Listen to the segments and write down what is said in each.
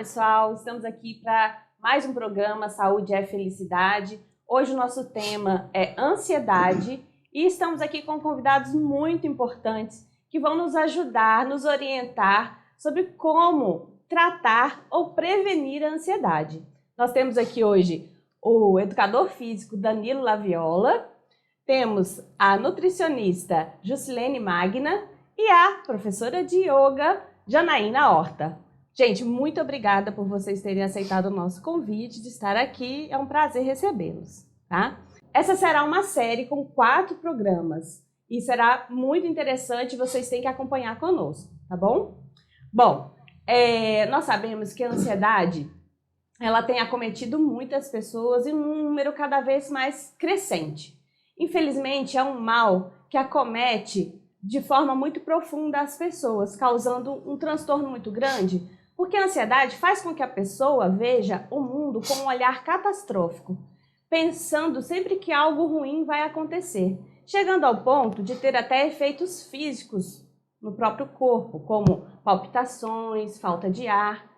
pessoal, estamos aqui para mais um programa Saúde é Felicidade. Hoje o nosso tema é ansiedade e estamos aqui com convidados muito importantes que vão nos ajudar, nos orientar sobre como tratar ou prevenir a ansiedade. Nós temos aqui hoje o educador físico Danilo Laviola, temos a nutricionista Jusilene Magna e a professora de yoga Janaína Horta. Gente, muito obrigada por vocês terem aceitado o nosso convite de estar aqui. É um prazer recebê-los, tá? Essa será uma série com 4 programas e será muito interessante, vocês têm que acompanhar conosco, tá bom? Bom, nós sabemos que a ansiedade ela tem acometido muitas pessoas em um número cada vez mais crescente. Infelizmente, é um mal que acomete de forma muito profunda as pessoas, causando um transtorno muito grande, porque a ansiedade faz com que a pessoa veja o mundo com um olhar catastrófico, pensando sempre que algo ruim vai acontecer, chegando ao ponto de ter até efeitos físicos no próprio corpo, como palpitações, falta de ar,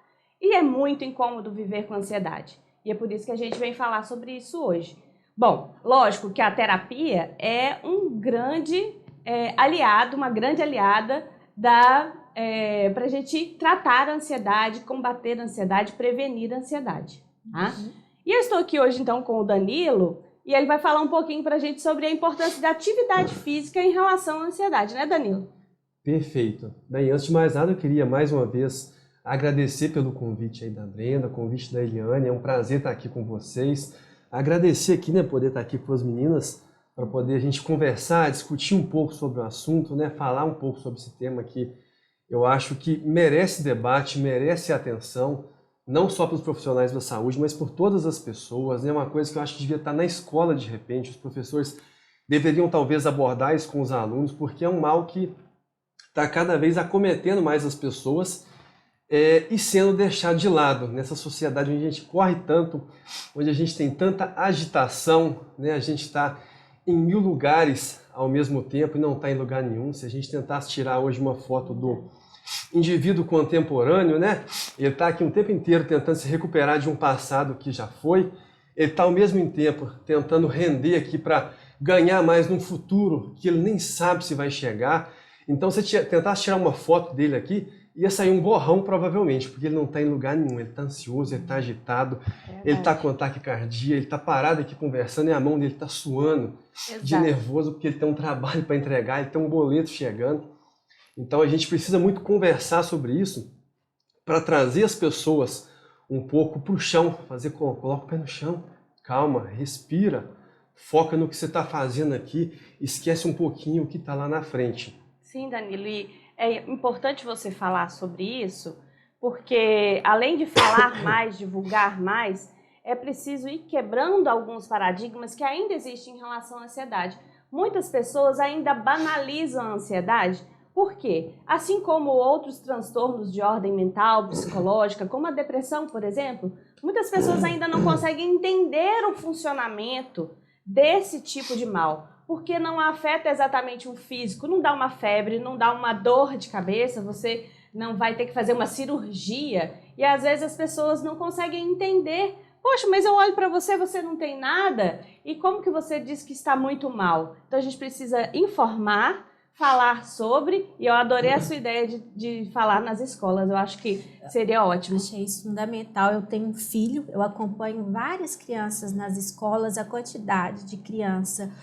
e é muito incômodo viver com ansiedade. E é por isso que a gente vem falar sobre isso hoje. Bom, lógico que a terapia é um grande aliado, uma grande aliada para a gente tratar a ansiedade, combater a ansiedade, prevenir a ansiedade. Tá? E eu estou aqui hoje então com o Danilo e ele vai falar um pouquinho para a gente sobre a importância da atividade física em relação à ansiedade, né, Danilo? Perfeito. Bem, antes de mais nada eu queria mais uma vez agradecer pelo convite aí da Brenda, convite da Eliane, é um prazer estar aqui com vocês. Agradecer aqui, né, poder estar aqui com as meninas, para poder a gente conversar, discutir um pouco sobre o assunto, né, falar um pouco sobre esse tema que eu acho que merece debate, merece atenção, não só pelos profissionais da saúde, mas por todas as pessoas, né, uma coisa que eu acho que devia estar na escola de repente, os professores deveriam talvez abordar isso com os alunos, porque é um mal que está cada vez acometendo mais as pessoas, e sendo deixado de lado nessa sociedade onde a gente corre tanto, onde a gente tem tanta agitação, né? A gente está em 1000 lugares ao mesmo tempo e não está em lugar nenhum. Se a gente tentasse tirar hoje uma foto do indivíduo contemporâneo, né? Ele está aqui um tempo inteiro tentando se recuperar de um passado que já foi, ele está ao mesmo tempo tentando render aqui para ganhar mais num futuro que ele nem sabe se vai chegar. Então, se você tentasse tirar uma foto dele aqui, ia sair um borrão provavelmente, porque ele não está em lugar nenhum, ele está ansioso, ele está agitado, ele está com taquicardia, ele está parado aqui conversando e a mão dele está suando de nervoso porque ele tem um trabalho para entregar, ele tem um boleto chegando. Então a gente precisa muito conversar sobre isso para trazer as pessoas um pouco para o chão, coloca o pé no chão, calma, respira, foca no que você está fazendo aqui, esquece um pouquinho o que está lá na frente. Sim, Danilo, e é importante você falar sobre isso, porque além de falar mais, divulgar mais, é preciso ir quebrando alguns paradigmas que ainda existem em relação à ansiedade. Muitas pessoas ainda banalizam a ansiedade, por quê? Assim como outros transtornos de ordem mental, psicológica, como a depressão, por exemplo, muitas pessoas ainda não conseguem entender o funcionamento desse tipo de mal. Porque não afeta exatamente o físico, não dá uma febre, não dá uma dor de cabeça, você não vai ter que fazer uma cirurgia. E às vezes as pessoas não conseguem entender. Poxa, mas eu olho para você, você não tem nada? E como que você diz que está muito mal? Então a gente precisa informar, falar sobre, e eu adorei a sua ideia de falar nas escolas, eu acho que seria ótimo. Achei isso fundamental, eu tenho um filho, eu acompanho várias crianças nas escolas, a quantidade de criança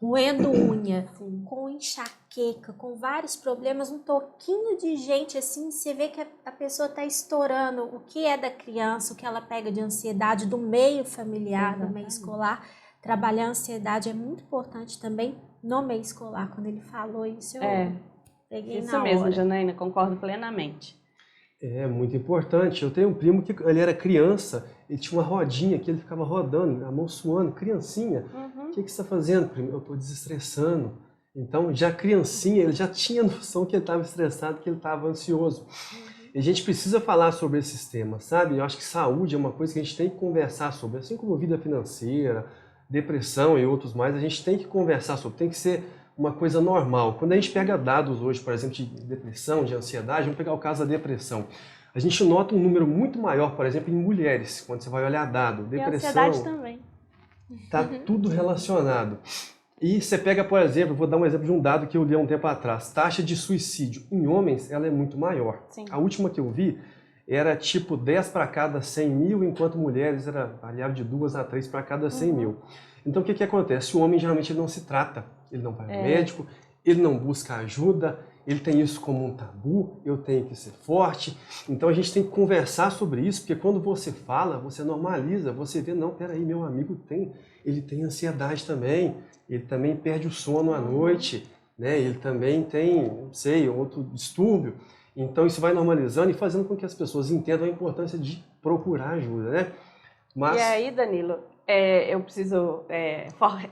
roendo unha, com enxaqueca, com vários problemas, um toquinho de gente assim, você vê que a pessoa está estourando o que é da criança, o que ela pega de ansiedade do meio familiar, do meio escolar. Trabalhar a ansiedade é muito importante também no meio escolar. Quando ele falou isso, eu peguei na hora. Isso mesmo, Janaína, concordo plenamente. É muito importante. Eu tenho um primo que ele era criança, ele tinha uma rodinha que ele ficava rodando, a mão suando, criancinha. O que você está fazendo, primo? Eu estou desestressando. Então, já criancinha, ele já tinha noção que ele estava estressado, que ele estava ansioso. E a gente precisa falar sobre esses temas, sabe? Eu acho que saúde é uma coisa que a gente tem que conversar sobre, assim como vida financeira, depressão e outros mais, a gente tem que conversar sobre, tem que ser uma coisa normal. Quando a gente pega dados hoje, por exemplo, de depressão, de ansiedade, vamos pegar o caso da depressão. A gente nota um número muito maior, por exemplo, em mulheres, quando você vai olhar dado, depressão, e ansiedade também. Tá tudo relacionado. E você pega, por exemplo, vou dar um exemplo de um dado que eu li há um tempo atrás, taxa de suicídio em homens, ela é muito maior. Sim. A última que eu vi era tipo 10 para cada 100 mil, enquanto mulheres era variável de 2 a 3 para cada 100 mil. Então o que acontece? O homem geralmente ele não se trata, ele não vai ao médico, ele não busca ajuda, ele tem isso como um tabu, eu tenho que ser forte. Então a gente tem que conversar sobre isso, porque quando você fala, você normaliza, você vê, não, peraí, meu amigo ele tem ansiedade também, ele também perde o sono à noite, né? Ele também tem, não sei, outro distúrbio. Então isso vai normalizando e fazendo com que as pessoas entendam a importância de procurar ajuda, né? Mas... E aí, Danilo, eu preciso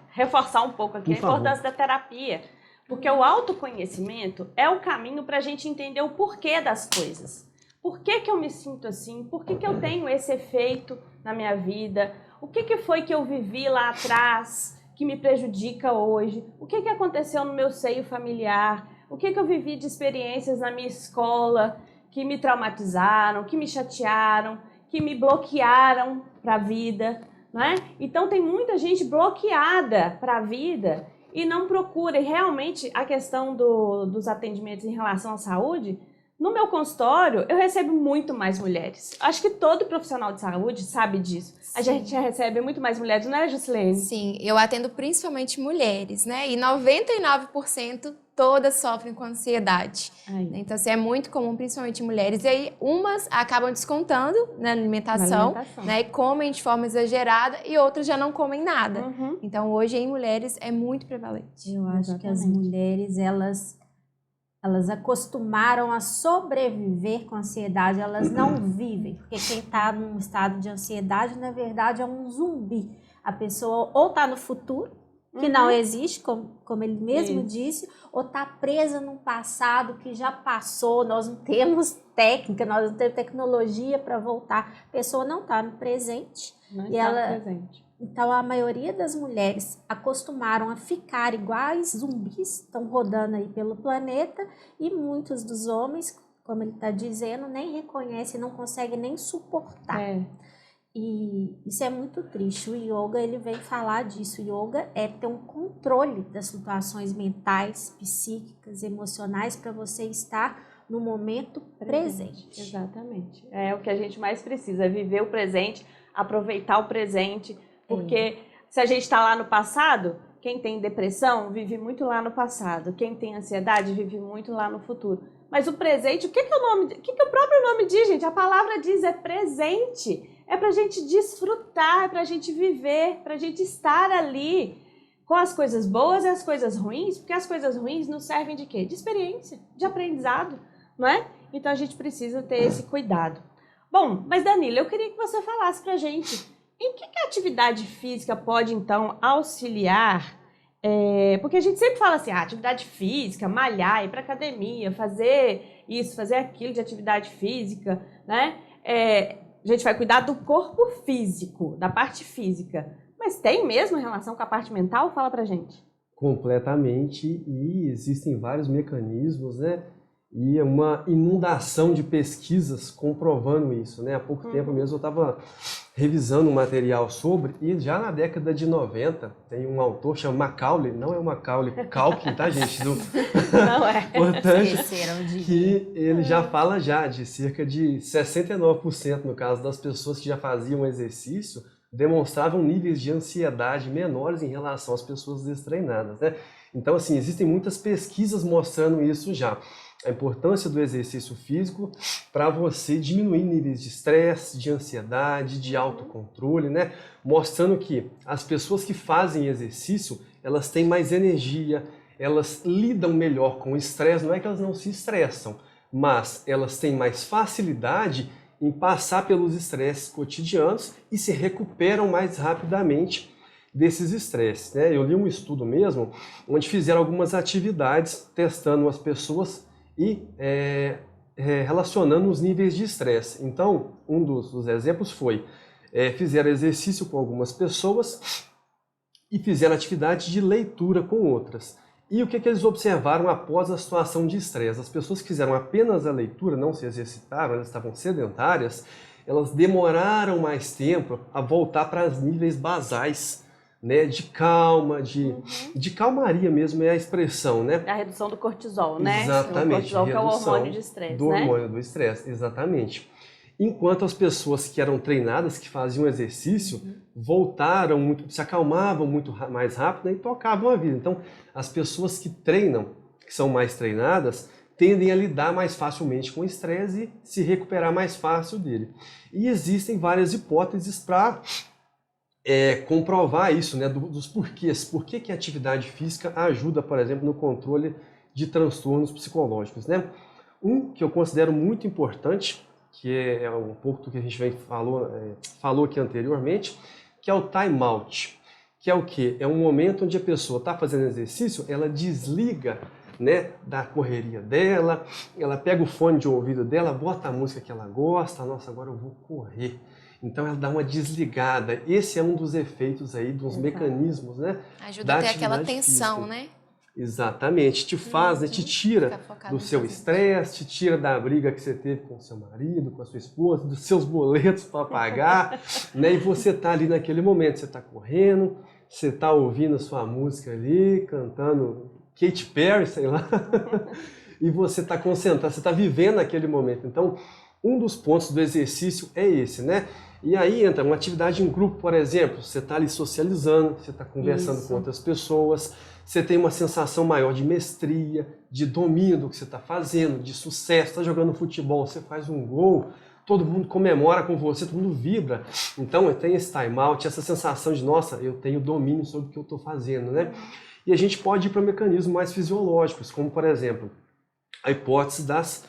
reforçar um pouco aqui a importância da terapia. Porque o autoconhecimento é o caminho para a gente entender o porquê das coisas. Por que eu me sinto assim? Por que eu tenho esse efeito na minha vida? O que foi que eu vivi lá atrás que me prejudica hoje? O que aconteceu no meu seio familiar? O que eu vivi de experiências na minha escola que me traumatizaram, que me chatearam, que me bloquearam para a vida, não é? Então tem muita gente bloqueada para a vida e não procura. E realmente a questão dos atendimentos em relação à saúde, no meu consultório eu recebo muito mais mulheres. Acho que todo profissional de saúde sabe disso. Sim. A gente recebe muito mais mulheres, não é, Jusilene? Sim, eu atendo principalmente mulheres, né? E 99% todas sofrem com ansiedade. Ai. Então, assim, é muito comum, principalmente mulheres. E aí, umas acabam descontando na alimentação, né? E comem de forma exagerada e outras já não comem nada. Uhum. Então, hoje, em mulheres, é muito prevalente. Eu acho que as mulheres, elas acostumaram a sobreviver com ansiedade, elas não vivem. Porque quem está num estado de ansiedade, na verdade, é um zumbi. A pessoa ou está no futuro, que não existe, como ele mesmo disse, ou está presa num passado que já passou, nós não temos técnica, nós não temos tecnologia para voltar. A pessoa não está no presente. Não está no presente. Então, a maioria das mulheres acostumaram a ficar iguais zumbis, estão rodando aí pelo planeta, e muitos dos homens, como ele está dizendo, nem reconhecem, não conseguem nem suportar. E isso é muito triste. O yoga, ele vem falar disso. O yoga é ter um controle das situações mentais, psíquicas, emocionais, para você estar no momento presente. Exatamente. É o que a gente mais precisa, viver o presente, aproveitar o presente, porque se a gente está lá no passado, quem tem depressão vive muito lá no passado, quem tem ansiedade vive muito lá no futuro. Mas o presente, o que o próprio nome diz, gente? A palavra diz, é presente. É pra gente desfrutar, é pra gente viver, pra gente estar ali com as coisas boas e as coisas ruins, porque as coisas ruins nos servem de quê? De experiência, de aprendizado, não é? Então a gente precisa ter esse cuidado. Bom, mas Danilo, eu queria que você falasse pra gente em que a atividade física pode, então, auxiliar. Porque a gente sempre fala assim, atividade física, malhar, ir pra academia, fazer isso, fazer aquilo de atividade física, né? A gente vai cuidar do corpo físico, da parte física. Mas tem mesmo relação com a parte mental? Fala pra gente. Completamente, e existem vários mecanismos, né? E é uma inundação de pesquisas comprovando isso, né? Há pouco tempo mesmo eu estava revisando um material sobre, e já na década de 90, tem um autor chamado Macaulay, não é o Macaulay Culkin, tá, gente? Não é. Importante que ele já fala de cerca de 69%, no caso das pessoas que já faziam exercício, demonstravam níveis de ansiedade menores em relação às pessoas destreinadas, né? Então, assim, existem muitas pesquisas mostrando isso já. A importância do exercício físico para você diminuir níveis de estresse, de ansiedade, de autocontrole, né? Mostrando que as pessoas que fazem exercício, elas têm mais energia, elas lidam melhor com o estresse, não é que elas não se estressam, mas elas têm mais facilidade em passar pelos estresses cotidianos e se recuperam mais rapidamente desses estresses, né? Eu li um estudo mesmo, onde fizeram algumas atividades testando as pessoas e relacionando os níveis de estresse. Então, um dos exemplos foi, fizeram exercício com algumas pessoas e fizeram atividade de leitura com outras. E o que eles observaram após a situação de estresse? As pessoas que fizeram apenas a leitura, não se exercitaram, elas estavam sedentárias, elas demoraram mais tempo a voltar para os níveis basais, né, de calma, de calmaria mesmo é a expressão, né? A redução do cortisol, né? Exatamente. O cortisol que é o hormônio de estresse, do né? hormônio do estresse, exatamente. Enquanto as pessoas que eram treinadas, que faziam exercício, voltaram muito, se acalmavam muito mais rápido, né, e tocavam a vida. Então, as pessoas que treinam, que são mais treinadas, tendem a lidar mais facilmente com o estresse e se recuperar mais fácil dele. E existem várias hipóteses para comprovar isso, né, dos porquês. Por que a atividade física ajuda, por exemplo, no controle de transtornos psicológicos, né? Um que eu considero muito importante, que é um pouco do que a gente falou aqui anteriormente, que é o time out, que é o quê? É um momento onde a pessoa está fazendo exercício, ela desliga, né, da correria dela, ela pega o fone de ouvido dela, bota a música que ela gosta, nossa, agora eu vou correr. Então ela dá uma desligada. Esse é um dos efeitos aí, dos mecanismos, né? Ajuda a ter aquela tensão, né? Exatamente, te faz, né, te tira do seu estresse, te tira da briga que você teve com o seu marido, com a sua esposa, dos seus boletos para pagar, né? E você tá ali naquele momento, você tá correndo, você tá ouvindo a sua música ali, cantando Katy Perry, sei lá, e você tá concentrado, você tá vivendo aquele momento. Então, um dos pontos do exercício é esse, né? E aí entra uma atividade em grupo, por exemplo, você está ali socializando, você está conversando com outras pessoas, você tem uma sensação maior de mestria, de domínio do que você está fazendo, de sucesso, está jogando futebol, você faz um gol, todo mundo comemora com você, todo mundo vibra. Então tem esse time out, essa sensação de, nossa, eu tenho domínio sobre o que eu estou fazendo, né? E a gente pode ir para mecanismos mais fisiológicos, como por exemplo, a hipótese das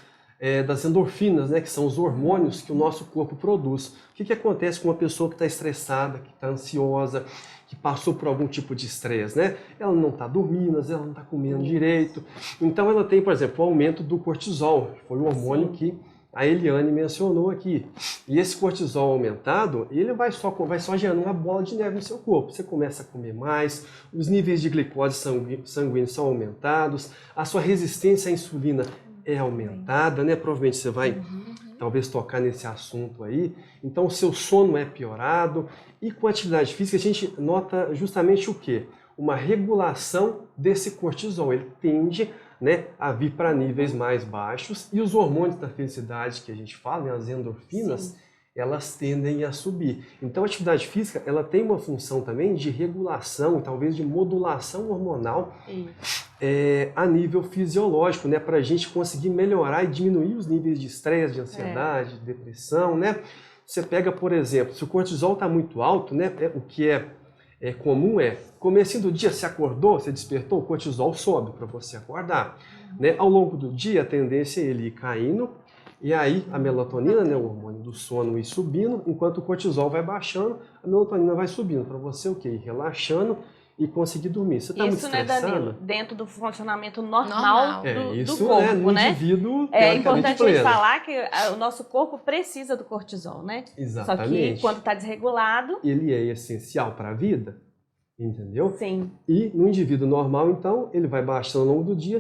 endorfinas, né, que são os hormônios que o nosso corpo produz. O que acontece com uma pessoa que está estressada, que está ansiosa, que passou por algum tipo de estresse, né? Ela não está dormindo, ela não está comendo direito. Então ela tem, por exemplo, o aumento do cortisol, que foi o hormônio que a Eliane mencionou aqui. E esse cortisol aumentado, ele vai só gerando uma bola de neve no seu corpo. Você começa a comer mais, os níveis de glicose sanguínea são aumentados, a sua resistência à insulina é aumentada, né? Provavelmente você vai talvez tocar nesse assunto aí. Então o seu sono é piorado e com a atividade física a gente nota justamente o quê? Uma regulação desse cortisol. Ele tende, né, a vir para níveis mais baixos e os hormônios da felicidade que a gente fala, né, as endorfinas, elas tendem a subir. Então a atividade física ela tem uma função também de regulação, talvez de modulação hormonal a nível fisiológico, né, para a gente conseguir melhorar e diminuir os níveis de estresse, de ansiedade, de depressão, né? Você pega, por exemplo, se o cortisol está muito alto, né, o que é comum comecinho do dia, você acordou, você despertou, o cortisol sobe para você acordar, né? Ao longo do dia a tendência é ele ir caindo, e aí a melatonina, né, o hormônio do sono, ir subindo, enquanto o cortisol vai baixando, a melatonina vai subindo, para você o quê? Ir relaxando e conseguir dormir. Você está muito estressado? Né, Danilo? Dentro do funcionamento normal do corpo, né? No indivíduo, é importante pleno. a gente falar que o nosso corpo precisa do cortisol, né? Exatamente. Só que quando está desregulado... Ele é essencial para a vida, entendeu? Sim. E no indivíduo normal, então, ele vai baixando ao longo do dia,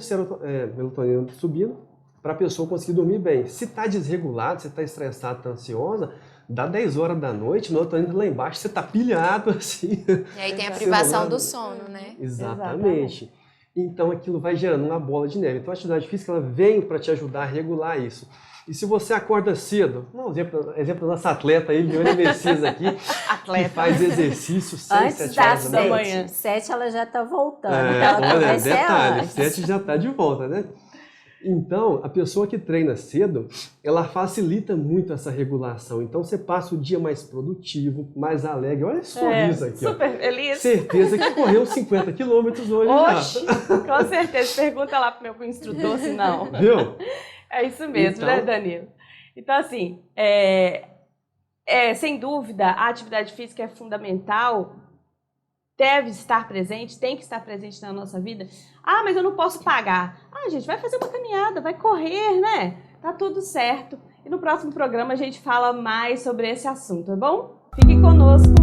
melatonina subindo, para a pessoa conseguir dormir bem. Se está desregulado, se está estressado, está ansiosa, dá 10 horas da noite, no indo lá embaixo, você está pilhado, assim. E aí tem a privação do sono, né? Exatamente. Então aquilo vai gerando uma bola de neve. Então a atividade física ela vem para te ajudar a regular isso. E se você acorda cedo, exemplo da nossa atleta Eliane Messias aqui, que faz exercício 6, 7 horas da manhã. 7 ela já está voltando. Então olha, detalhe, 7 já está de volta, né? Então, a pessoa que treina cedo, ela facilita muito essa regulação. Então, você passa o dia mais produtivo, mais alegre. Olha esse sorriso aqui, super feliz. Certeza que correu 50 quilômetros hoje. Oxi, com certeza. Pergunta lá pro meu instrutor se não. Viu? É isso mesmo, né, Danilo? Então, assim, sem dúvida, a atividade física é fundamental, deve estar presente, tem que estar presente na nossa vida. Ah, mas eu não posso pagar. Ah, gente, vai fazer uma caminhada, vai correr, né? Tá tudo certo. E no próximo programa a gente fala mais sobre esse assunto, tá bom? Fique conosco.